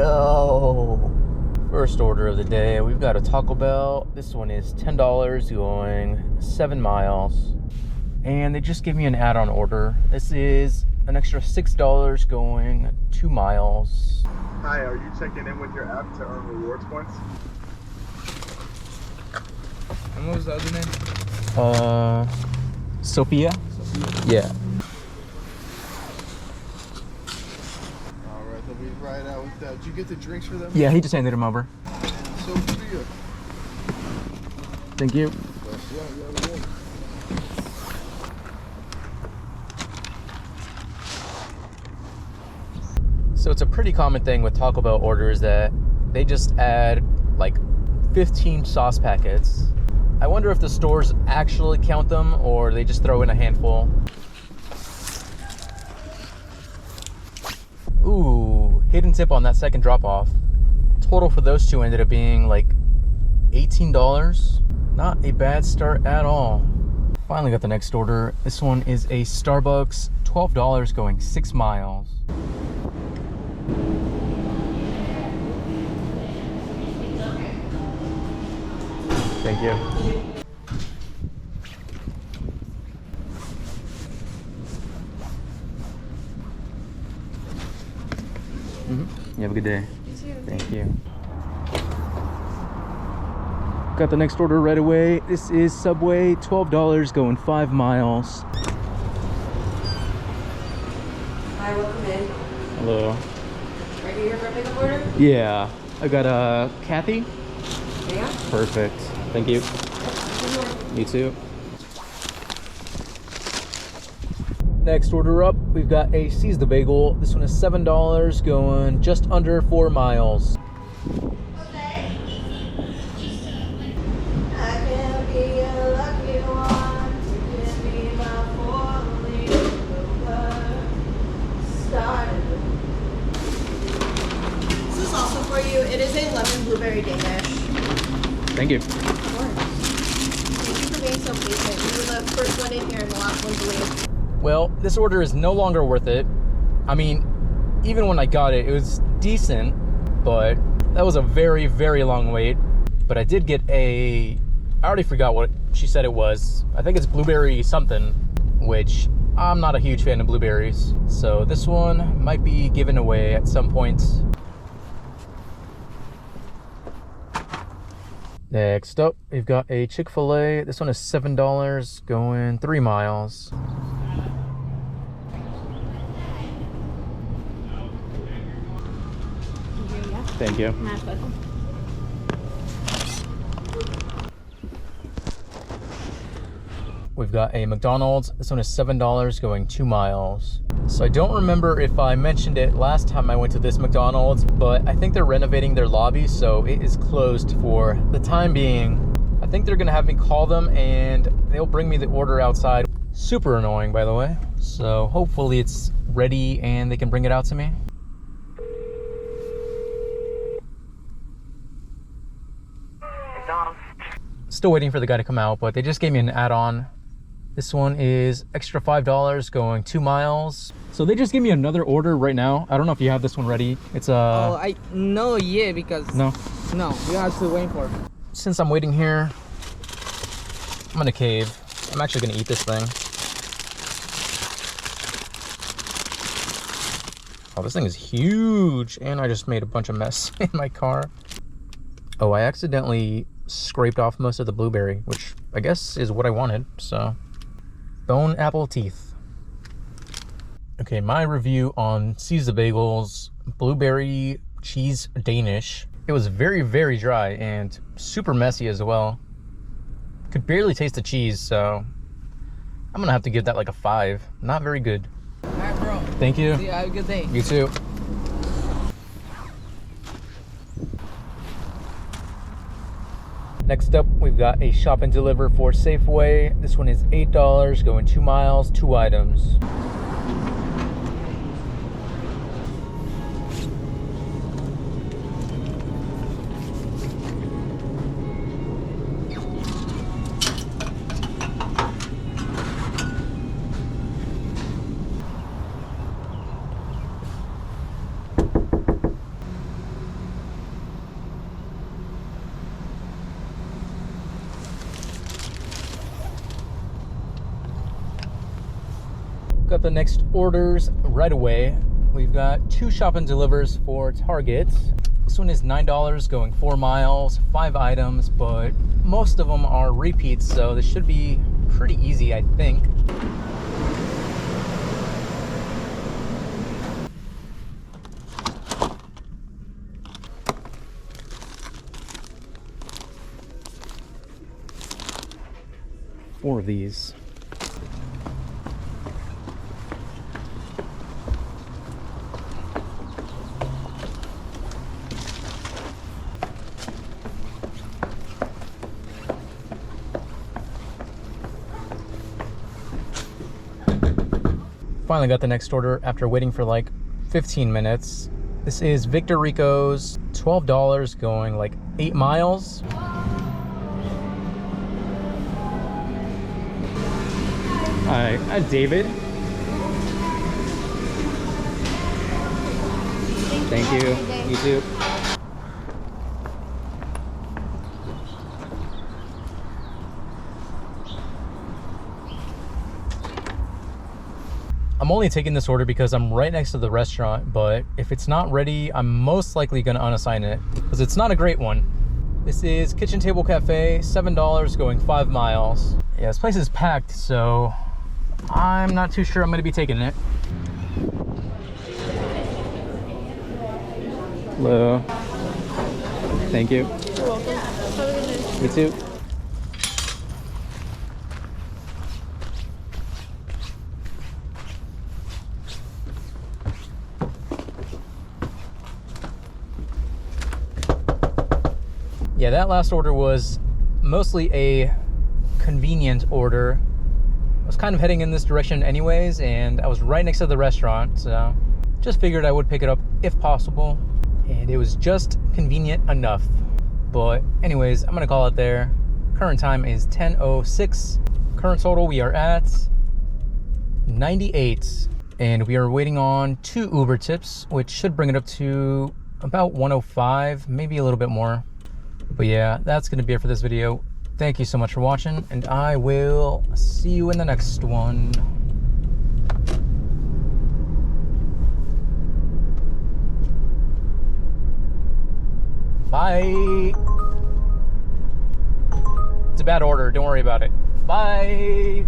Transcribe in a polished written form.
go. First order of the day, we've got a Taco Bell. This one is $10 going 7 miles. And they just gave me an add-on order. This is an extra $6 going 2 miles. Hi, are you checking in with your app to earn rewards points? And what was the other name? Sophia? Yeah. Alright, they'll be right out with that. Did you get the drinks for them? Yeah, he just handed them over. Sophia. Thank you. Yeah. So it's a pretty common thing with Taco Bell orders that they just add like 15 sauce packets. I wonder if the stores actually count them or they just throw in a handful. Ooh, hidden tip on that second drop off. Total for those two ended up being like $18. Not a bad start at all. Finally got the next order. This one is a Starbucks, $12 going 6 miles. Thank you. You have a good day. You too. Thank you. Got the next order right away. This is Subway, $12 going 5 miles. Hi, welcome in. Hello. Are you here for a pickup order? Yeah, I got Kathy. Yeah. Perfect. Thank you. You too. Next order up, we've got a Seize the Bagel. This one is $7 going just under 4 miles. This is also for you. It is a lemon blueberry doordash. Thank you. Of course. Thank you for being so patient. You were the first one in here and the last one to leave. Well, this order is no longer worth it. I mean, even when I got it, it was decent, but that was a very, very long wait. But I did get I already forgot what she said it was. I think it's blueberry something, which I'm not a huge fan of blueberries. So this one might be given away at some point. Next up, we've got a Chick-fil-A. This one is $7 going 3 miles. Thank you. We've got a McDonald's. This one is $7 going 2 miles. So I don't remember if I mentioned it last time I went to this McDonald's, but I think they're renovating their lobby, so it is closed for the time being. I think they're gonna have me call them and they'll bring me the order outside. Super annoying, by the way. So hopefully it's ready and they can bring it out to me. Still waiting for the guy to come out, but they just gave me an add-on. This one is extra $5 going 2 miles. So they just gave me another order right now. I don't know if you have this one ready. It's No yet because no. We have to wait for it. Since I'm waiting here, I'm gonna cave. I'm actually gonna eat this thing. Oh, this thing is huge, and I just made a bunch of mess in my car. Oh, I accidentally scraped off most of the blueberry, which I guess is what I wanted, so. Bone apple teeth. Okay, my review on Seize the Bagels blueberry cheese Danish. It was very, very dry and super messy as well. Could barely taste the cheese, so I'm gonna have to give that like a 5. Not very good. All right, bro. Thank you. See you. Have a good day. You too. Next up, we've got a shop and deliver for Safeway. This one is $8 going 2 miles, 2 items. Got the next orders right away. We've got 2 shop and delivers for Target. This one is $9 going 4 miles, 5 items, but most of them are repeats, so this should be pretty easy, I think. Four of these. Finally got the next order after waiting for like 15 minutes. This is Victor Rico's, $12 going like 8 miles. Hi, David. Thank you. You too. I'm only taking this order because I'm right next to the restaurant, but if it's not ready, I'm most likely going to unassign it because it's not a great one. This is Kitchen Table Cafe, $7 going 5 miles. Yeah, this place is packed, so I'm not too sure I'm going to be taking it. Hello. Thank you. You're welcome. Have a good day. You too. Yeah, that last order was mostly a convenient order. I was kind of heading in this direction anyways, and I was right next to the restaurant, so just figured I would pick it up if possible, and it was just convenient enough. But anyways, I'm gonna call it there. Current time is 10:06. Current total, we are at 98, and we are waiting on 2 Uber tips, which should bring it up to about 105, maybe a little bit more. But yeah, that's gonna be it for this video. Thank you so much for watching, and I will see you in the next one. Bye. It's a bad order, don't worry about it. Bye.